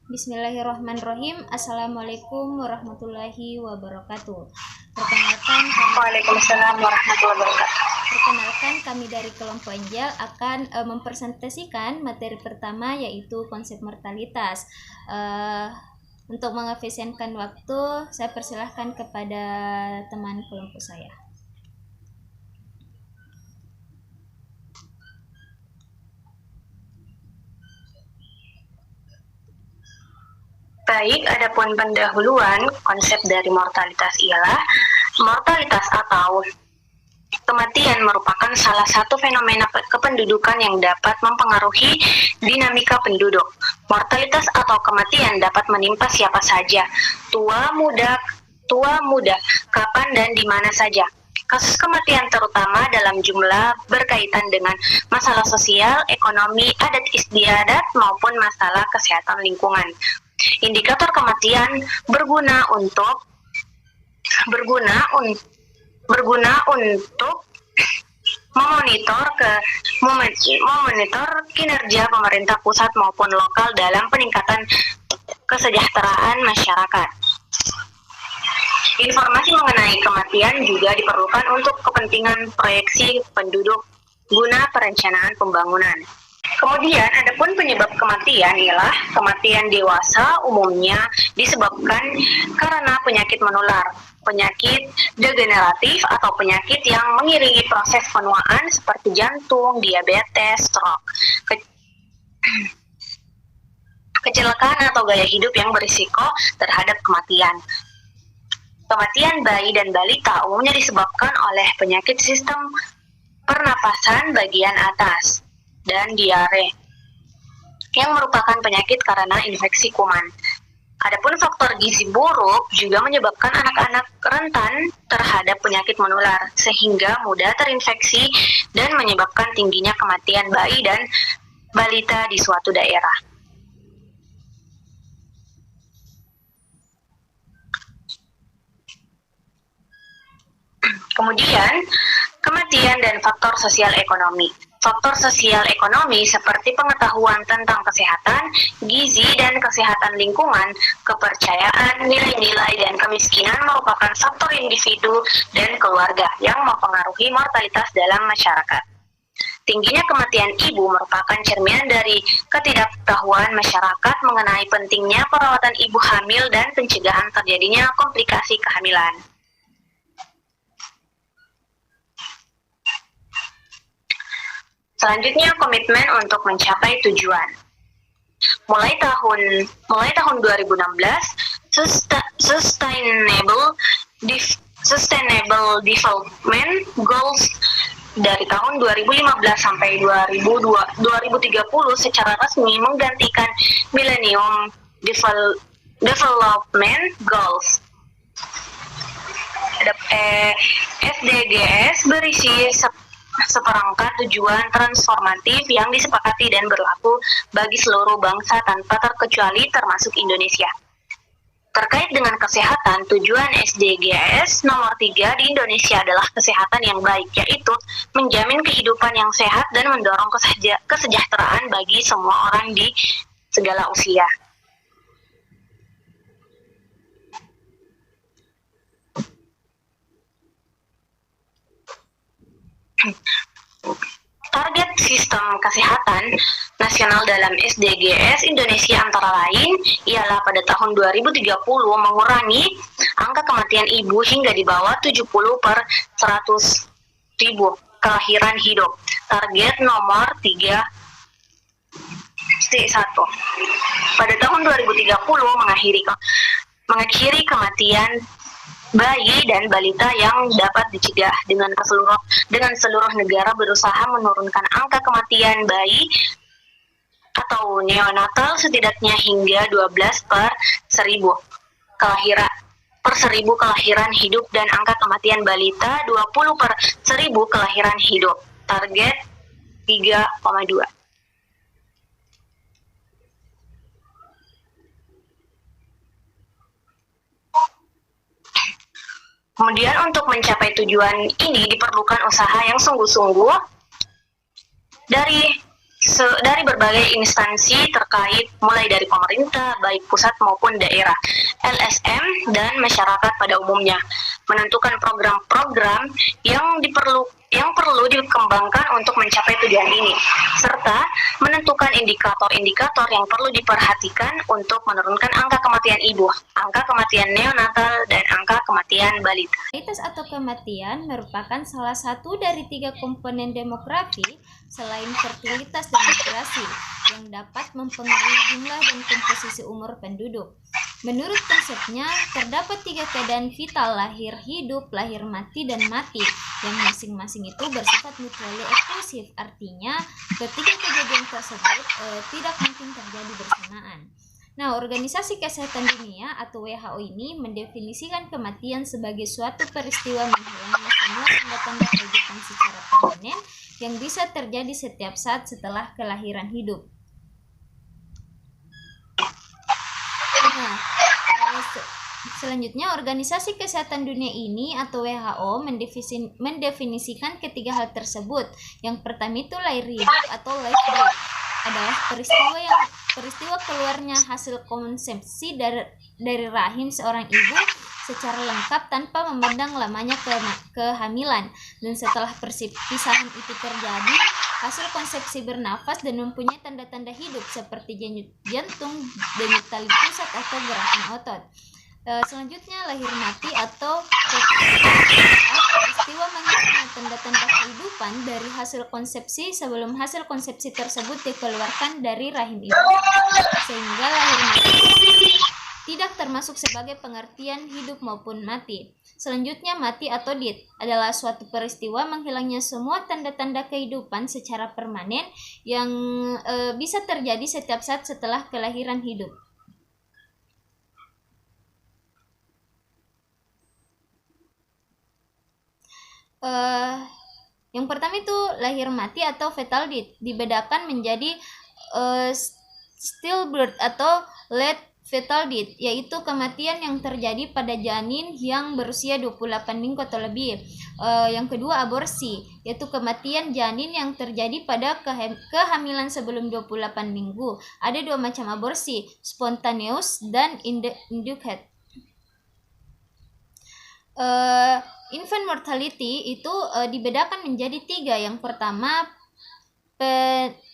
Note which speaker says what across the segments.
Speaker 1: Bismillahirrahmanirrahim. Assalamualaikum warahmatullahi wabarakatuh.
Speaker 2: Waalaikumsalam warahmatullahi wabarakatuh.
Speaker 1: Perkenalkan, kami dari kelompok Angel akan mempresentasikan materi pertama, yaitu konsep mortalitas. Untuk mengefisienkan waktu, saya persilahkan kepada teman kelompok saya.
Speaker 2: Baik, adapun pendahuluan konsep dari mortalitas ialah mortalitas atau kematian merupakan salah satu fenomena kependudukan yang dapat mempengaruhi dinamika penduduk. Mortalitas atau kematian dapat menimpa siapa saja, tua, muda, kapan dan di mana saja. Kasus kematian terutama dalam jumlah berkaitan dengan masalah sosial, ekonomi, adat istiadat maupun masalah kesehatan lingkungan. Indikator kematian berguna untuk memonitor kinerja pemerintah pusat maupun lokal dalam peningkatan kesejahteraan masyarakat. Informasi mengenai kematian juga diperlukan untuk kepentingan proyeksi penduduk guna perencanaan pembangunan. Kemudian, adapun penyebab kematian ialah kematian dewasa umumnya disebabkan karena penyakit menular, penyakit degeneratif atau penyakit yang mengiringi proses penuaan seperti jantung, diabetes, stroke, kecelakaan atau gaya hidup yang berisiko terhadap kematian. Kematian bayi dan balita umumnya disebabkan oleh penyakit sistem pernapasan bagian atas dan diare, yang merupakan penyakit karena infeksi kuman. Adapun faktor gizi buruk juga menyebabkan anak-anak rentan terhadap penyakit menular, sehingga mudah terinfeksi dan menyebabkan tingginya kematian bayi dan balita di suatu daerah. Kemudian, kematian dan faktor sosial ekonomi. Faktor sosial ekonomi seperti pengetahuan tentang kesehatan, gizi dan kesehatan lingkungan, kepercayaan, nilai-nilai dan kemiskinan merupakan faktor individu dan keluarga yang mempengaruhi mortalitas dalam masyarakat. Tingginya kematian ibu merupakan cerminan dari ketidaktahuan masyarakat mengenai pentingnya perawatan ibu hamil dan pencegahan terjadinya komplikasi kehamilan. Selanjutnya, komitmen untuk mencapai tujuan. Mulai tahun 2016, Sustainable Development Goals dari tahun 2015 sampai 2030 secara resmi menggantikan Millennium Development Goals. SDGs berisi seperangkat tujuan transformatif yang disepakati dan berlaku bagi seluruh bangsa tanpa terkecuali termasuk Indonesia. Terkait dengan kesehatan, tujuan SDGs nomor 3 di Indonesia adalah kesehatan yang baik, yaitu menjamin kehidupan yang sehat dan mendorong kesejahteraan bagi semua orang di segala usia. Target sistem kesehatan nasional dalam SDGs Indonesia antara lain ialah pada tahun 2030 mengurangi angka kematian ibu hingga di bawah 70 per 100 ribu kelahiran hidup. Target nomor 3 C1 pada tahun 2030 mengakhiri kematian bayi dan balita yang dapat dicegah dengan seluruh negara berusaha menurunkan angka kematian bayi atau neonatal setidaknya hingga 12 per 1000 kelahiran hidup dan angka kematian balita 20 per 1000 kelahiran hidup. Target 3,2. Kemudian untuk mencapai tujuan ini diperlukan usaha yang sungguh-sungguh dari dari berbagai instansi terkait, mulai dari pemerintah, baik pusat maupun daerah, LSM, dan masyarakat pada umumnya, menentukan program-program yang perlu dikembangkan untuk mencapai tujuan ini, serta menentukan indikator-indikator yang perlu diperhatikan untuk menurunkan angka kematian ibu, angka kematian neonatal, dan angka kematian balita.
Speaker 1: Mortalitas atau kematian merupakan salah satu dari 3 komponen demografi selain fertilitas dan migrasi yang dapat mempengaruhi jumlah dan komposisi umur penduduk. Menurut konsepnya, terdapat 3 keadaan vital: lahir, hidup, lahir, mati, dan mati, yang masing-masing itu bersifat mutually eksklusif. Artinya, ketiga kejadian tersebut tidak mungkin terjadi bersamaan. Nah, Organisasi Kesehatan Dunia atau WHO ini mendefinisikan kematian sebagai suatu peristiwa menghilangnya semua tanda-tanda kehidupan secara permanen yang bisa terjadi setiap saat setelah kelahiran hidup. Nah, selanjutnya Organisasi Kesehatan Dunia ini atau WHO mendefinisikan ketiga hal tersebut. Yang pertama itu lahir hidup atau life birth adalah peristiwa keluarnya hasil konsepsi dari rahim seorang ibu secara lengkap tanpa memandang lamanya kehamilan, dan setelah perpisahan itu terjadi, hasil konsepsi bernafas dan mempunyai tanda-tanda hidup seperti denyut jantung, denyut tali pusat atau gerakan otot. Selanjutnya lahir mati atau peristiwa menghilangnya tanda-tanda kehidupan dari hasil konsepsi sebelum hasil konsepsi tersebut dikeluarkan dari rahim ibu, sehingga lahir mati tidak termasuk sebagai pengertian hidup maupun mati. Selanjutnya mati atau death adalah suatu peristiwa menghilangnya semua tanda-tanda kehidupan secara permanen yang bisa terjadi setiap saat setelah kelahiran hidup. Yang pertama itu lahir mati atau fetal death dibedakan menjadi stillbirth atau late fetal death, yaitu kematian yang terjadi pada janin yang berusia 28 minggu atau lebih. Yang kedua aborsi, yaitu kematian janin yang terjadi pada kehamilan sebelum 28 minggu. Ada 2 macam aborsi, spontaneous dan induced. Infant mortality itu dibedakan menjadi 3. Yang pertama,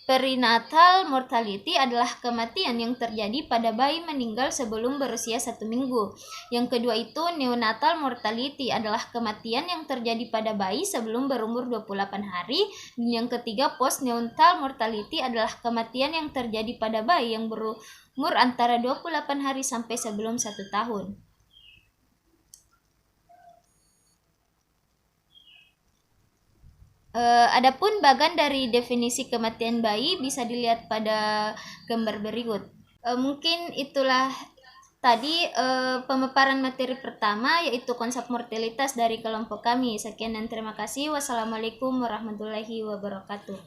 Speaker 1: perinatal mortality adalah kematian yang terjadi pada bayi meninggal sebelum berusia 1 minggu. Yang kedua itu neonatal mortality adalah kematian yang terjadi pada bayi sebelum berumur 28 hari. Dan yang ketiga postnatal mortality adalah kematian yang terjadi pada bayi yang berumur antara 28 hari sampai sebelum 1 tahun. Adapun bagan dari definisi kematian bayi bisa dilihat pada gambar berikut. Mungkin itulah tadi pemaparan materi pertama, yaitu konsep mortalitas dari kelompok kami. Sekian dan terima kasih. Wassalamualaikum warahmatullahi wabarakatuh.